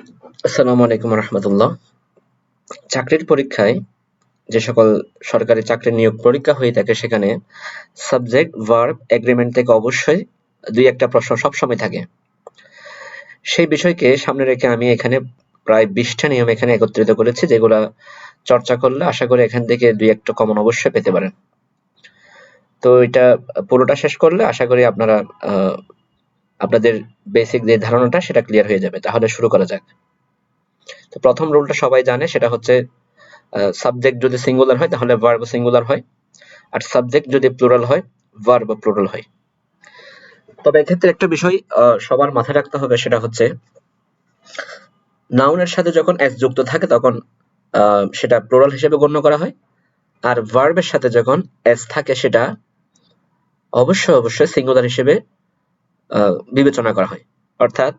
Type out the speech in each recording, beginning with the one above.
আসসালামু আলাইকুম রহমতুল্লাহ। চাকরির পরীক্ষায় যে সকল সরকারি চাকরির নিয়োগ পরীক্ষা হয়ে থাকে সেখানে সাবজেক্ট ভার্ব এগ্রিমেন্ট থেকে অবশ্যই দুই একটা প্রশ্ন সবসময় থাকে। সেই বিষয়কে সামনে রেখে আমি এখানে প্রায় 20টা নিয়ম এখানে একত্রিত করেছি, যেগুলা চর্চা করলে আশা করি এখান থেকে দুই একটা কমন অবশ্যই পেতে পারেন। তো এটা পুরোটা শেষ করলে আশা করি আপনারা আপনাদের বেসিক যে ধারণাটা সেটা ক্লিয়ার হয়ে যাবে। তাহলে শুরু করা যাক। তো প্রথম রুলটা সবাই জানে, সেটা হচ্ছে সাবজেক্ট যদি সিঙ্গুলার হয় তাহলে ভার্ব সিঙ্গুলার হয়, আর সাবজেক্ট যদি প্লুরাল হয় ভার্ব প্লুরাল হয়। তবে এক্ষেত্রে একটা বিষয় সবার মাথায় রাখতে হবে, সেটা হচ্ছে নাউনের সাথে যখন এস যুক্ত থাকে তখন সেটা প্লুরাল হিসেবে গণ্য করা হয়, আর ভার্বের সাথে যখন এস থাকে সেটা অবশ্যই সিঙ্গুলার হিসেবে বিবেচনা করা হয়, অর্থাৎ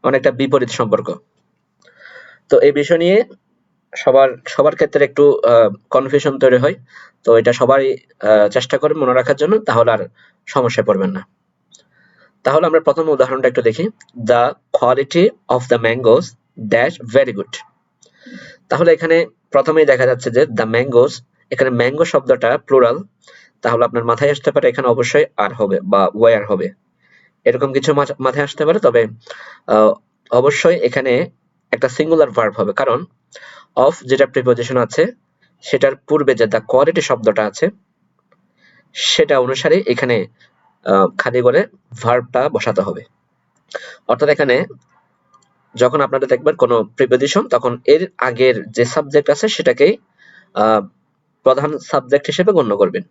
অনেকটা বিপরীত সম্পর্ক। তো এই বিষয় নিয়ে সবার ক্ষেত্রে একটু কনফিউশন তৈরি হয়। তো এটা সবাই চেষ্টা করে মনে রাখার জন্য, তাহলে আর সমস্যায় পড়বেন না। তাহলে আমরা প্রথম উদাহরণটা একটু দেখি। The quality of the mangoes dash very good. তাহলে এখানে প্রথমেই দেখা যাচ্ছে যে দ্য ম্যাঙ্গোস, এখানে ম্যাঙ্গো শব্দটা প্লুরাল, তাহলে আপনার মাথায় আসতে পারে এখানে অবশ্যই আর হবে বা ওয়ার হবে, এরকম কিছু মাথায় আসতে পারে। তবে অবশ্যই এখানে একটা সিঙ্গুলার ভার্ব হবে, কারণ অফ যেটা প্রিপোজিশন আছে সেটার পূর্বে যে দ্য কোয়ালিটি শব্দটা আছে সেটা অনুসারে এখানে খালি করে ভার্বটা বসাতে হবে। অর্থাৎ এখানে যখন আপনারা দেখবেন কোনো প্রিপোজিশন, তখন এর আগের যে সাবজেক্ট আছে সেটাকেই প্রধান সাবজেক্ট হিসেবে গণ্য করবেন।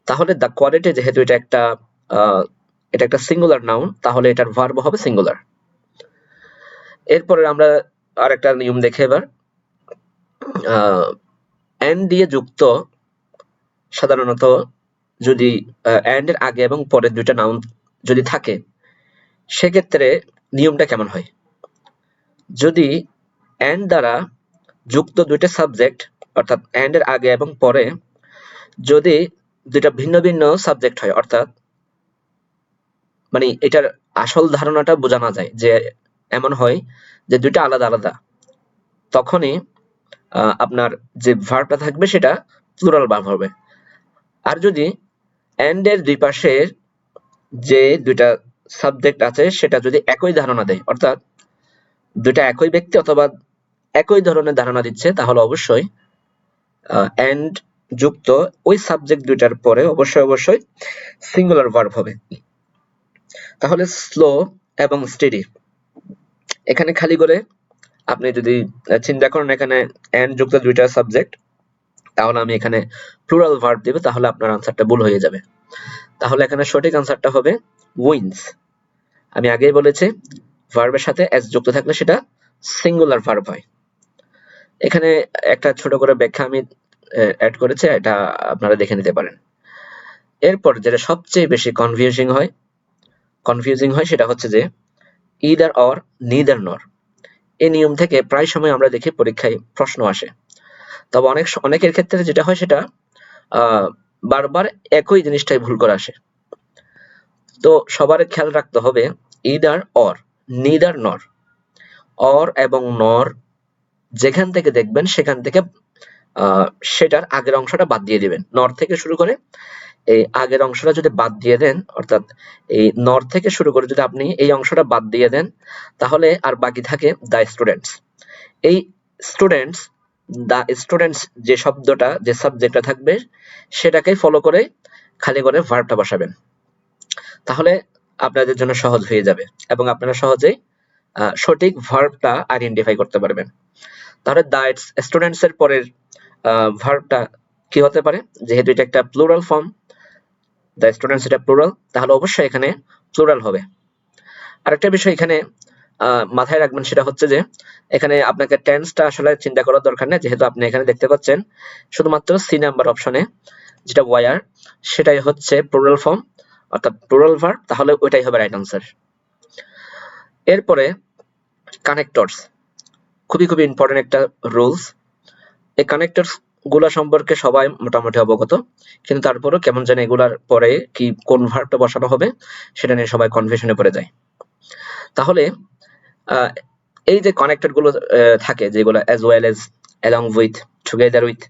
তাহলে দ্য কোয়ালিটি, যেহেতু এটা একটা সিঙ্গুলার নাউন, তাহলে এটার ভার্ব হবে সিঙ্গুলার। এরপরে আমরা আরেকটা নিয়ম দেখে এবার এন্ড দিয়ে যুক্ত সাধারণত যদি এন্ড এর আগে এবং পরে দুইটা নাউন যদি থাকে সেক্ষেত্রে নিয়মটা কেমন হয়। যদি এন্ড দ্বারা যুক্ত দুইটা সাবজেক্ট, অর্থাৎ এন্ড এর আগে এবং পরে যদি দুইটা ভিন্ন ভিন্ন সাবজেক্ট হয়, অর্থাৎ মানে এটার আসল ধারণাটা বোঝানো যায় যে এমন হয় যে দুইটা আলাদা আলাদা, তখনই আপনার যে ভার্বটা থাকবে সেটা প্লুরাল ভার্ব হবে। আর যদি এন্ড এর দুই পাশের যে দুইটা সাবজেক্ট আছে সেটা যদি একই ধারণা দেয়, অর্থাৎ দুইটা একই ব্যক্তি অথবা একই ধরনের ধারণা দিচ্ছে, তাহলে অবশ্যই এন্ড যুক্ত ওই সাবজেক্ট দুইটার পরে অবশ্যই সিঙ্গুলার ভার্ব হবে। তাহলে স্লো এবং স্টেডি, এখানে খালি করে আপনি যদি চিন্তা করেন এখানে এন্ড যুক্ত দুইটা সাবজেক্ট, তাহলে আমি এখানে প্লুরাল ভার্ব দিব, তাহলে আপনার আনসারটা ভুল হয়ে যাবে। তাহলে এখানে সঠিক আনসারটা হবে উইন্স। আমি আগেই বলেছি ভার্বের সাথে এস যুক্ত থাকলে সেটা সিঙ্গুলার ভার্ব হয়। এখানে একটা ছোট করে ব্যাখ্যা আমি অ্যাড করেছি, এটা আপনারা দেখে নিতে পারেন। এরপর যেটা সবচেয়ে বেশি কনফিউজিং হয় সেটা হচ্ছে যে ইদার অর নিদার নর। এই নিয়ম থেকে প্রায় সময় আমরা দেখি পরীক্ষায় প্রশ্ন আসে। তবে অনেকের ক্ষেত্রে যেটা হয় সেটা বারবার একই জিনিসটাই ভুল করে আসে। তো সবার খেয়াল রাখতে হবে ইদার অর, নিদার নর। অর এবং নর যেখান থেকে দেখবেন সেখান থেকে সেটার আগের অংশটা বাদ দিয়ে দিবেন। নর থেকে শুরু করে এই আগের অংশটা যদি বাদ দিয়ে দেন, অর্থাৎ এই নর থেকে শুরু করে যদি আপনি এই অংশটা বাদ দিয়ে দেন, তাহলে আর বাকি থাকে দ্য স্টুডেন্টস। এই স্টুডেন্টস, দ্য স্টুডেন্টস যে শব্দটা, যে সাবজেক্টটা থাকবে সেটাকে ফলো করে খালি করে ভার্বটা বসাবেন, তাহলে আপনাদের জন্য সহজ হয়ে যাবে এবং আপনারা সহজেই সঠিক ভার্বটা আইডেন্টিফাই করতে পারবেন। তাহলে দ্য স্টুডেন্টস এর পরের ভার্বটা কি হতে পারে, যেহেতু এটা একটা প্লুরাল ফর্ম, দ্য স্টুডেন্টস এটা প্লুরাল, তাহলে অবশ্যই এখানে প্লুরাল হবে। আরেকটা বিষয় এখানে মাথায় রাখবেন, সেটা হচ্ছে যে এখানে আপনাকে টেন্সটা আসলে চিন্তা করার দরকার নেই, যেহেতু আপনি এখানে দেখতে পাচ্ছেন শুধুমাত্র সি নাম্বার অপশনে যেটা ওয়ার, সেটাই হচ্ছে প্লুরাল ফর্ম, অর্থাৎ প্লুরাল ভার্ব, তাহলে ওইটাই হবে রাইট আনসার। এরপরে কানেক্টরস, খুবই ইম্পর্টেন্ট একটা রুলস। এই কানেক্টরস গুলা সম্পর্কে সবাই মোটামুটি অবগত, কিন্তু তারপরেও কেমন জানি এগুলার পরে কি কোন ভার্বটা বসানো হবে সেটা নিয়ে সবাই কনফিউশনে পড়ে যায়। তাহলে এই যে কানেক্টেড গুলো থাকে যেগুলো as well as, along with, together with,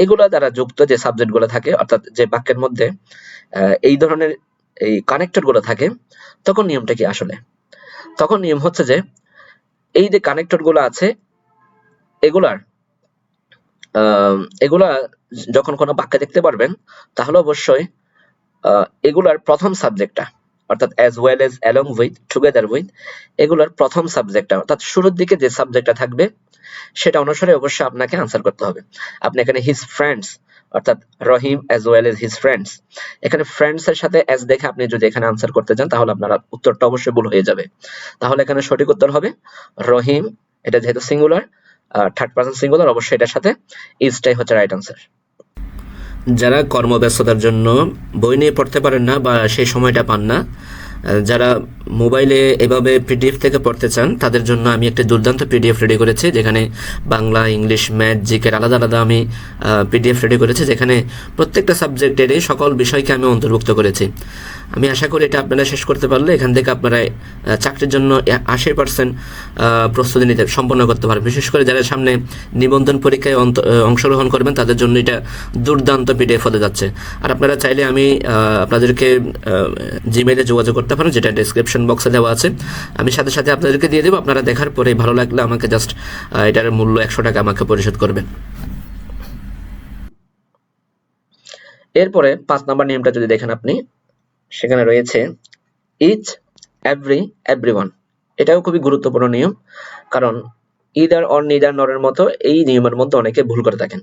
এগুলো দ্বারা যুক্ত যে সাবজেক্ট গুলো থাকে অর্থাৎ যে বাক্যের মধ্যে এই ধরনের এই কানেক্টেড গুলো থাকে, তখন নিয়মটা কি আসলে? তখন নিয়ম হচ্ছে যে এই যে কানেক্টেড গুলো আছে এগুলার এগুলা যখন কোনো বাক্যে দেখতে পারবেন তাহলে অবশ্যই এগুলার প্রথম সাবজেক্টটা অর্থাৎ as well as, along with, together with, এগুলার প্রথম সাবজেক্টটা অর্থাৎ শুরুর দিকে যে সাবজেক্টটা থাকবে সেটা অনুসারে অবশ্যই আপনাকে আনসার করতে হবে। আপনি এখানে his friends অর্থাৎ রহিম as well as his friends, এখানে friends এর সাথে as দেখে আপনি যদি এখানে আনসার করতে যান তাহলে আপনার উত্তরটা অবশ্যই ভুল হয়ে যাবে। তাহলে এখানে সঠিক উত্তর হবে রহিম, এটা যেহেতু সিঙ্গুলার, থার্ড পারসন সিঙ্গুলার, অবশ্যই এটার সাথে ইজটাই হচ্ছে রাইট আনসার। যারা কর্মব্যস্ততার জন্য বই নিয়ে পড়তে পারেন না বা সেই সময়টা পান না, যারা মোবাইলে এভাবে পিডিএফ থেকে পড়তে চান তাদের জন্য আমি একটা দুর্দান্ত পিডিএফ রেডি করেছি, যেখানে বাংলা, ইংলিশ, ম্যাথ, জিকের আলাদা আলাদা আমি পিডিএফ রেডি করেছি, যেখানে প্রত্যেকটা সাবজেক্টেরই সকল বিষয়কে আমি অন্তর্ভুক্ত করেছি। আমি আশা করি এটা আপনারা শেষ করতে পারলে এখান থেকে আপনারা চাকরির জন্য 80% প্রস্তুতি নিতে সম্পন্ন করতে পারবেন। বিশেষ করে যারা সামনে নিবন্ধন পরীক্ষায় অংশগ্রহণ করবেন তাদের জন্য এটা দুর্দান্ত পিডিএফ হতে যাচ্ছে। আর আপনারা চাইলে আমি আপনাদেরকে জিমেইলে যোগাযোগ করতে পারেন, যেটা ডেসক্রিপশন বক্সে দেওয়া আছে। আমি সাথে সাথে আপনাদেরকে দিয়ে দেবো, আপনারা দেখার পরে ভালো লাগলে আমাকে জাস্ট এটার মূল্য 100 টাকা আমাকে পরিশোধ করবেন। এরপরে 5 নাম্বার নিয়মটা যদি দেখেন আপনি, সেখানে রয়েছে ইচ, এভরি, এভরিওয়ান। এটাও খুবই গুরুত্বপূর্ণ নিয়ম, কারণ ইদার অর নিদার নরের মতো এই নিয়মের মধ্যে অনেকে ভুল করে থাকেন।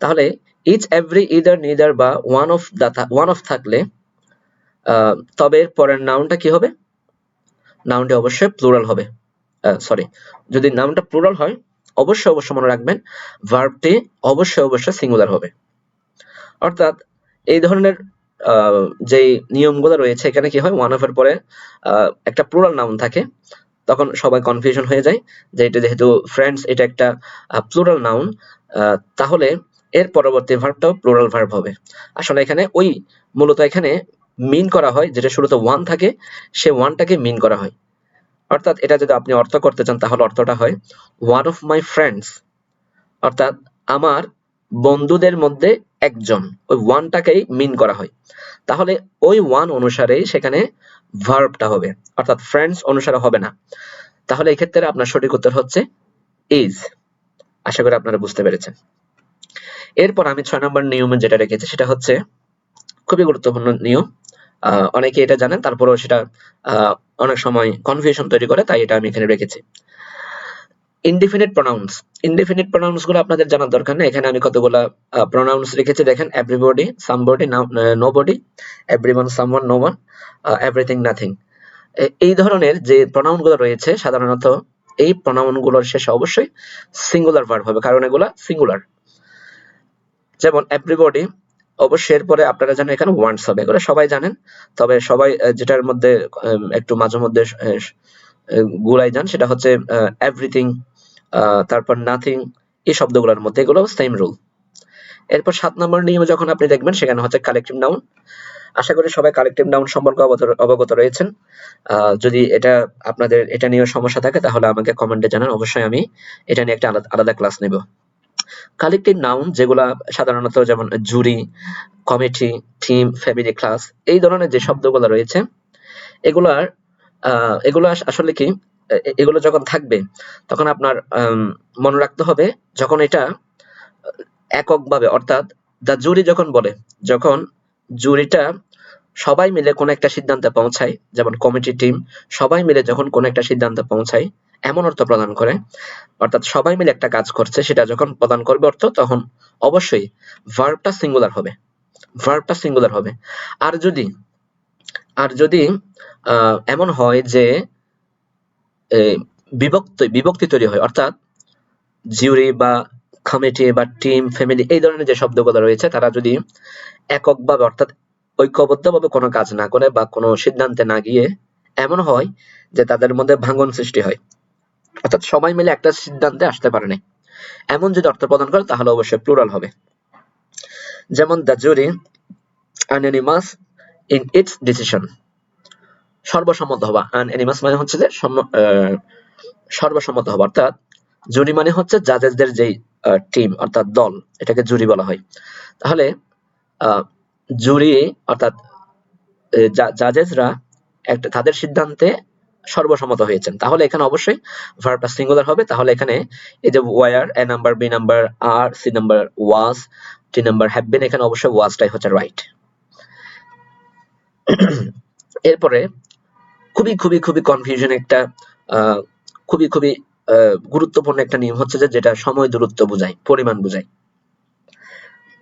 তাহলে ইচ, এভরি, ইদার, নিদার বা ওয়ান অফ থাকলে তবে পরের নাউনটা কি হবে? নাউনটি অবশ্যই প্লুরাল হবে। সরি, যদি নাউনটা প্লুরাল হয় অবশ্যই মনে রাখবেন ভার্বটি অবশ্যই সিঙ্গুলার হবে। অর্থাৎ এই ধরনের যে নিয়মগুলো রয়েছে এখানে কি হয়, ওয়ান অফ এর পরে একটা প্লুরাল নাউন থাকে, তখন সবাই কনফিউশন হয়ে যায় যে এটা যেহেতু ফ্রেন্ডস এটা একটা প্লুরাল নাউন, তাহলে এর পরবর্তী ভার্বটাও প্লুরাল ভার্ব হবে। আসলে এখানে মূলত এখানে মিন করা হয় যেটা শুরুতে ওয়ান থাকে, সে ওয়ানটাকে মিন করা হয়। অর্থাৎ এটা যদি আপনি অর্থ করতে চান তাহলে অর্থটা হয় ওয়ান অফ মাই ফ্রেন্ডস, অর্থাৎ আমার বন্ধুদের মধ্যে একজন, ওই ওয়ানটাকেই মিন করা হয়। তাহলে ওই ওয়ান অনুসারে সেখানে ভার্বটা হবে, অর্থাৎ ফ্রেন্ডস অনুসারে হবে না। তাহলে এই ক্ষেত্রে আপনার সঠিক উত্তর হচ্ছে ইজ। আশা করি আপনারা বুঝতে পেরেছেন। এরপর আমি 6 নম্বর নিয়মে যেটা রেখেছি সেটা হচ্ছে খুবই গুরুত্বপূর্ণ নিয়ম, অনেকে এটা জানেন তারপরেও সেটা অনেক সময় কনফিউশন তৈরি করে, তাই এটা আমি এখানে রেখেছি। Indefinite pronounce. ইনডিফিনিট প্রোনাউন্স গুলো আপনাদের জানার দরকার নেই, এখানে আমি কতগুলা প্রোনাউন্স রেখেছি দেখেন, everybody, somebody, nobody, everyone, someone, no one, everything, nothing. এই ধরনের যে প্রোনাউন গুলো রয়েছে সাধারণত এই প্রোনাউন গুলোর শেষে অবশ্যই সিঙ্গুলার ভার্ব হবে, কারণ এগুলা সিঙ্গুলার। যেমন এভরিবডি, অবশ্যই এরপরে আপনারা জানেন এখানে ওয়ান্টস হবে, এগুলো সবাই জানেন, তবে সবাই যেটার মধ্যে একটু মাঝে মধ্যে গুলাই যান সেটা হচ্ছে এভরিথিং, তারপর নাথিং, এই শব্দগুলোর মধ্যে এগুলো সেম রুল। এরপর 7 নম্বর নিয়মে যখন আপনি দেখবেন সেখানে হচ্ছে কালেকটিভ নাউন। আশা করি সবাই কালেকটিভ নাউন সম্পর্কে অবগত রয়েছেন। যদি এটা আপনাদের এটা নিয়ে সমস্যা থাকে তাহলে আমাকে কমেন্টে জানান, অবশ্যই আমি এটা নিয়ে একটা আলাদা ক্লাস নেব। কালেকটিভ নাউন যেগুলা সাধারণত যেমন জুরি, কমিটি, টিম, ফ্যামিলি, ক্লাস, এই ধরনের যে শব্দগুলো রয়েছে এগুলো আসলে কি, এগুলো যখন থাকবে তখন আপনার মনে রাখতে হবে যখন এটা এককভাবে, অর্থাৎ দা জুরি যখন বলে, যখন জুরিটা সবাই মিলে কোন একটা সিদ্ধান্তে পৌঁছায়, যেমন কমিটি, টিম সবাই মিলে যখন কোন একটা সিদ্ধান্তে পৌঁছায় এমন অর্থ প্রদান করে, অর্থাৎ সবাই মিলে একটা কাজ করছে সেটা যখন প্রদান করবে অর্থ, তখন অবশ্যই ভার্বটা সিঙ্গুলার হবে, ভার্বটা সিঙ্গুলার হবে। আর যদি এমন হয় যে বিভক্তি তৈরি হয়, অর্থাৎ জিউরি বা কমিটি বা টিম, ফ্যামিলি, এই ধরনের যে শব্দগুলো রয়েছে তারা যদি এককভাবে অর্থাৎ ঐক্যবদ্ধভাবে কোনো কাজ না করে বা কোনো সিদ্ধান্তে না গিয়ে এমন হয় যে তাদের মধ্যে ভাঙন সৃষ্টি হয়, অর্থাৎ সবাই মিলে একটা সিদ্ধান্তে আসতে পারেনি, এমন যদি অর্থ প্রদান করে তাহলে অবশ্যই প্লুরাল হবে। যেমন the jury unanimous in its decision, সর্বসম্মত হওয়া। আনএনিমাস মানে হচ্ছে যে সর্বসম্মত হবে, অর্থাৎ জুরি মানে হচ্ছে জাজেসদের যেই টিম অর্থাৎ দল, এটাকে জুরি বলা হয়। তাহলে জুরি অর্থাৎ জাজেসরা একটা তাদের সিদ্ধান্তে সর্বসম্মত হয়েছেন, তাহলে এখানে অবশ্যই ভার্বটা সিঙ্গুলার হবে। তাহলে এখানে এই যে were, a number, b number, আর, c number was, t number have been, এখানে অবশ্যই ওয়াজটাই হচ্ছে রাইট। এরপরে খুবই খুবই খুবই কনফিউশন একটা খুবই খুবই গুরুত্বপূর্ণ একটা নিয়ম হচ্ছে যে যেটা সময় দূরত্ব বোঝায়, পরিমাণ বোঝায়।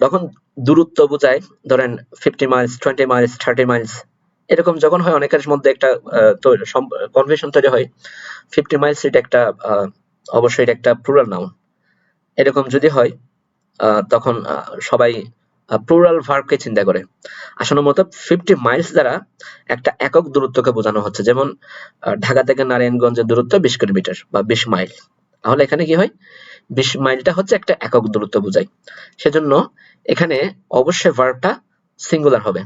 তখন দূরত্ব বোঝায় ধরেন 50 মাইলস, 20 মাইলস, 30 মাইলস, এরকম যখন হয় অনেকের মধ্যে একটা কনফিউশন তৈরি হয়। 50 মাইলস এটা একটা অবশ্যই এটা একটা প্লুরাল নাউন, এরকম যদি হয় তখন সবাই প্লুরাল ভার্বকে চিন্তা করে। আসলে মতো 50 মাইলস দ্বারা একটা একক দূরত্বকে বোঝানো হচ্ছে, যেমন ঢাকা থেকে নারায়ণগঞ্জের দূরত্ব 20 কিলোমিটার বা 20 মাইল। তাহলে এখানে কি হয়, 20 মাইলটা হচ্ছে একটা একক দূরত্ব বোঝায়, সেজন্য এখানে অবশ্যই ভার্বটা সিঙ্গুলার হবে,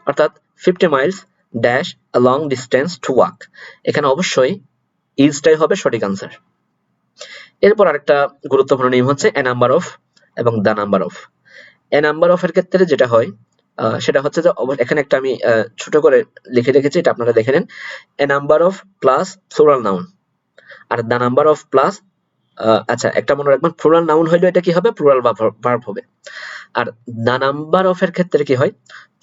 অর্থাৎ 50 Miles dash a long distance to walk, এখানে অবশ্যই ইজটাই হবে সঠিক আনসার। এরপর আরেকটা গুরুত্বপূর্ণ নিয়ম হচ্ছে এ নাম্বার অফ এবং the number of. A number of এর ক্ষেত্রে যেটা হয় সেটা হচ্ছে যে এখানে একটা আমি ছোট করে লিখে রেখেছি, এটা আপনারা দেখে নেন। A number of plus plural noun, আর দ্য নাম্বার অফ প্লাস আচ্ছা একটা মনে রাখবেন, প্লুরাল নাউন হইলে এটা কি হবে, প্লুরাল ভার্ব হবে। আর দ্য নাম্বার অফ এর ক্ষেত্রে কি হয়,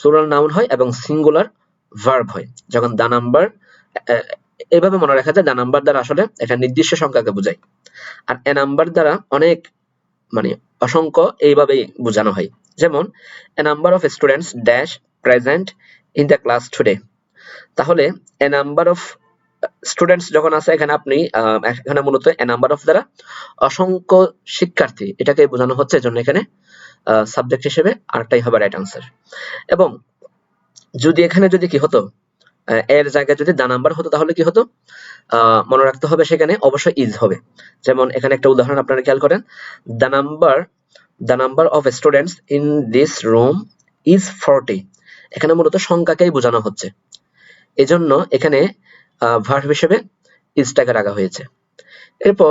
প্লুরাল নাউন হয় এবং সিঙ্গুলার ভার্ব হয়। যখন দ্য নাম্বার, এইভাবে মনে রাখা যায় দ্য নাম্বার দ্বারা আসলে একটা নির্দিষ্ট সংখ্যাকে বোঝায়, আর এ নাম্বার দ্বারা অনেক মানে অসংখ্য এইভাবেই বোঝানো হয়। যেমন a number of students dash present in the class today, তাহলে এ নাম্বার অফ স্টুডেন্টস যখন আছে এখানে আপনি এখানে মূলত এ নাম্বার অফ দ্বারা অসংখ্য শিক্ষার্থী এটাকে বোঝানো হচ্ছে, এজন্য এখানে সাবজেক্ট হিসেবে আরেকটাই হবে রাইট আনসার। এবং যদি এখানে যদি কি হতো, এর জায়গায় যদি দ্য নাম্বার হতো তাহলে কি হতো, মনে রাখতে হবে সেখানে অবশ্যই ইজ হবে। যেমন এখানে একটা উদাহরণ আপনারা খেয়াল করেন, the number of students in this room is 40, এখানে মূলত সংখ্যাকেই বোঝানো হচ্ছে, এজন্য এখানে ভার্ব হিসেবে ইজটাকে রাখা হয়েছে। এরপর